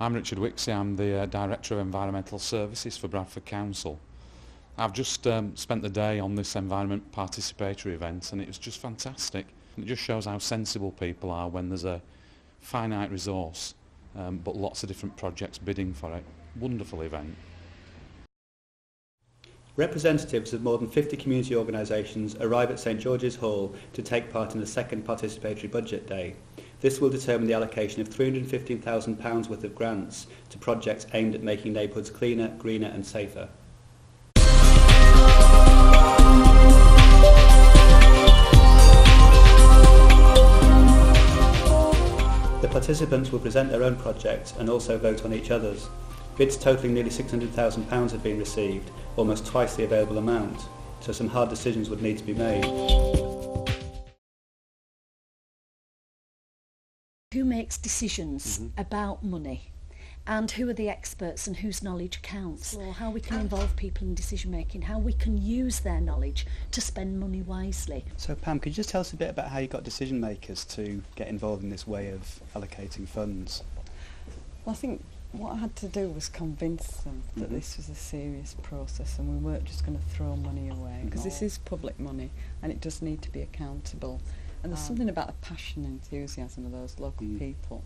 I'm Richard Wixie, I'm the Director of Environmental Services for Bradford Council. I've just spent the day on this environment participatory event and it was just fantastic. It just shows how sensible people are when there's a finite resource but lots of different projects bidding for it. Wonderful event. Representatives of more than 50 community organisations arrive at St George's Hall to take part in the second participatory budget day. This will determine the allocation of £315,000 worth of grants to projects aimed at making neighbourhoods cleaner, greener and safer. The participants will present their own projects and also vote on each other's. Bids totalling nearly £600,000 have been received, almost twice the available amount, so some hard decisions would need to be made. Who makes decisions about money, and who are the experts and whose knowledge counts, or how we can involve people in decision making, how we can use their knowledge to spend money wisely. So Pam, could you just tell us a bit about how you got decision makers to get involved in this way of allocating funds? Well, I think what I had to do was convince them that this was a serious process and we weren't just going to throw money away, because this is public money and it does need to be accountable. And there's something about the passion and enthusiasm of those local people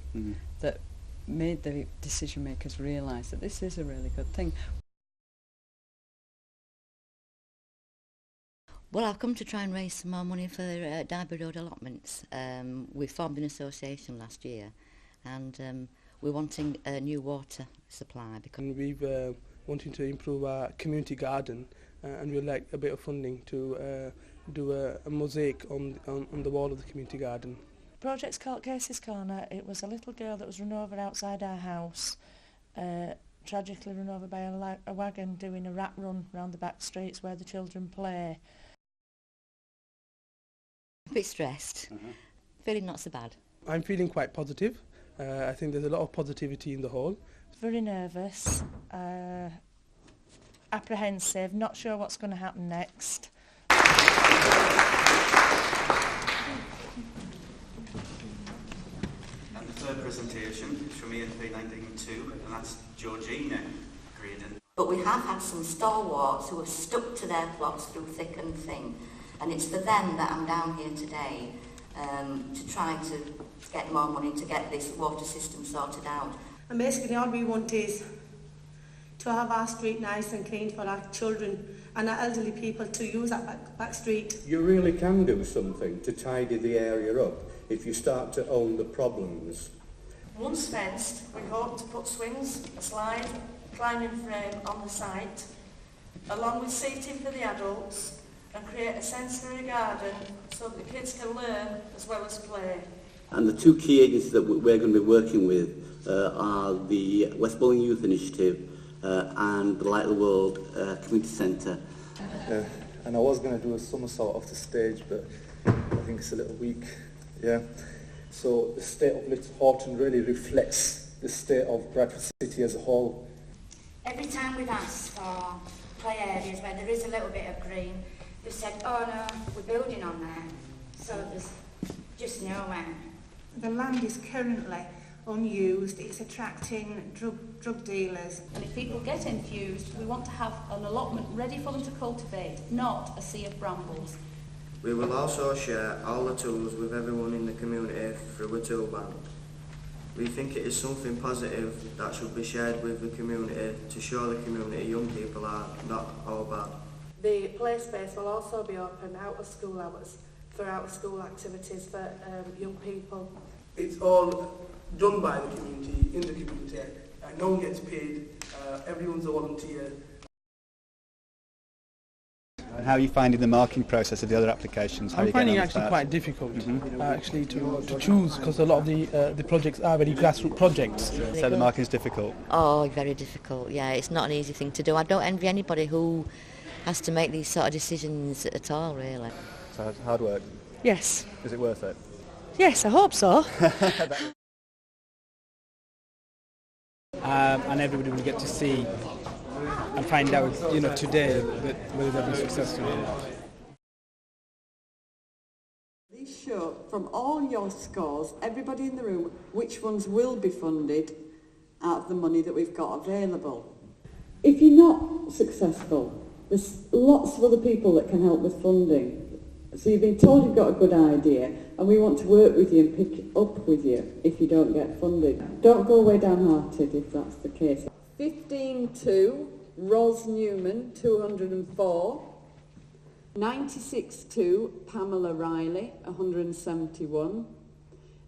that made the decision makers realise that this is a really good thing. Well, I've come to try and raise some more money for Derby Road allotments. We formed an association last year and we're wanting a new water supply. And we've wanting to improve our community garden and we'd like a bit of funding to do a mosaic on the wall of the community garden. The project's called Casey's Corner. It was a little girl that was run over outside our house, tragically run over by a wagon doing a rat run round the back streets where the children play. A bit stressed, feeling not so bad. I'm feeling quite positive. I think there's a lot of positivity in the hall. Very nervous, apprehensive, not sure what's going to happen next. And the third presentation is from EFP 1992, and that's Georgina Greedon. But we have had some stalwarts who have stuck to their plots through thick and thin, and it's for them that I'm down here today, to try to get more money to get this water system sorted out. And basically all we want is to have our street nice and clean for our children and our elderly people to use that back street. You really can do something to tidy the area up if you start to own the problems. Once fenced, we hope to put swings, a slide, climbing frame on the site, along with seating for the adults, and create a sensory garden so that the kids can learn as well as play. And the two key agencies that we're going to be working with are the West Bowling Youth Initiative and the Light of the World Community Centre. And I was going to do a somersault off the stage, but I think it's a little weak. Yeah. So the state of Little Horton really reflects the state of Bradford City as a whole. Every time we've asked for play areas where there is a little bit of green, they've said, oh no, we're building on there, so there's just nowhere. The land is currently unused, it's attracting drug dealers. And if people get infused, we want to have an allotment ready for them to cultivate, not a sea of brambles. We will also share all the tools with everyone in the community through a tool bank. We think it is something positive that should be shared with the community to show the community young people are not all bad. The play space will also be open out of school hours for out of school activities for young people. It's all done by the community, in the community. No one gets paid, everyone's a volunteer. And how are you finding the marking process of the other applications? I'm finding it actually quite difficult actually to choose, because a lot of the projects are very grassroots projects. So the marking is difficult? Oh, very difficult, yeah. It's not an easy thing to do. I don't envy anybody who has to make these sort of decisions at all, really. So it's hard work? Yes. Is it worth it? Yes, I hope so. And everybody will get to see and find out, today whether they'll be successful or not. Please show from all your scores, everybody in the room, which ones will be funded out of the money that we've got available. If you're not successful, there's lots of other people that can help with funding. So you've been told you've got a good idea, and we want to work with you and pick it up with you if you don't get funded. Don't go away downhearted if that's the case. 15-2, Ros Newman, 204. 96-2, Pamela Riley, 171.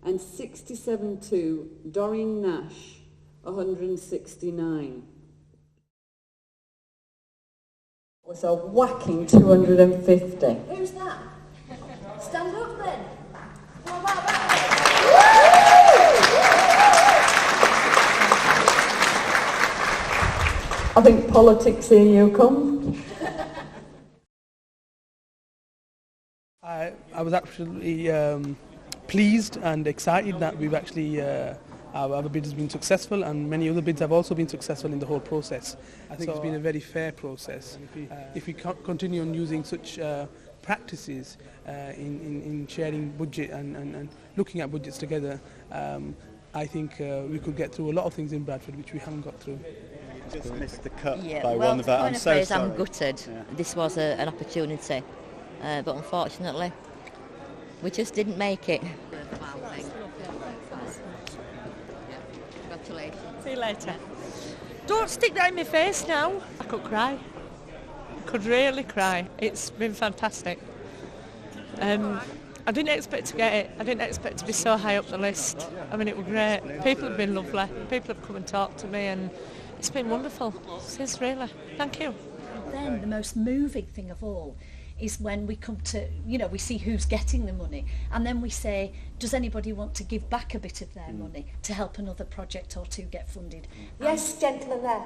And 67-2, Doreen Nash, 169. It was a whacking 250. Who's that? Stand up then. What about that? I think politics here you come. I was absolutely pleased and excited that we've actually our bid has been successful, and many other bids have also been successful in the whole process. I think it's been a very fair process. If we continue on using such practices in sharing budget and looking at budgets together, I think we could get through a lot of things in Bradford which we haven't got through. Just missed the cut by one of that. I'm so sorry. I'm gutted. Yeah. This was an opportunity, but unfortunately, we just didn't make it. Congratulations. See you later. Don't stick that in my face now. I could cry. I could really cry. It's been fantastic. I didn't expect to get it. I didn't expect to be so high up the list. I mean, it was great. People have been lovely. People have come and talked to me, and it's been wonderful. It's really. Thank you. And then the most moving thing of all is when we come to, we see who's getting the money, and then we say, does anybody want to give back a bit of their money to help another project or two get funded? Yes, gentleman there.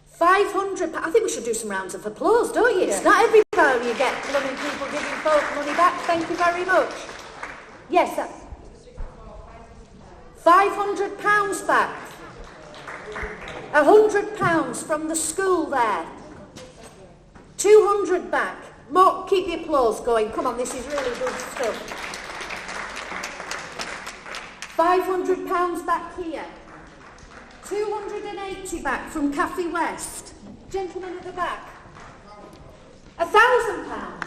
500. I think we should do some rounds of applause, don't you? Yeah. It's not every time you get blooming people giving folk money back. Thank you very much. Yes, that's £500 back. £100 from the school there. 200 back. More, keep the applause going. Come on, this is really good stuff. £500 back here. 280 back from Cafe West. Gentleman at the back. £1,000.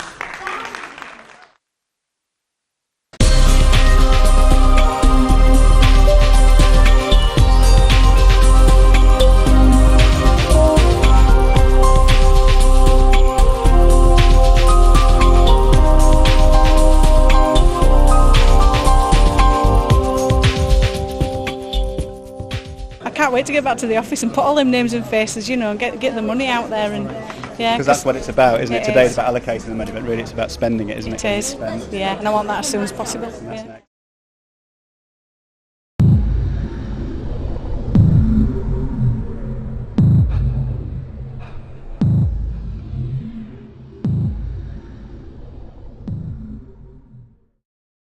Can't wait to get back to the office and put all them names and faces, and get the money out there, and because that's what it's about, isn't it? Today it's about allocating the money, but really it's about spending it, isn't it? It is, yeah, and I want that as soon as possible. Yeah.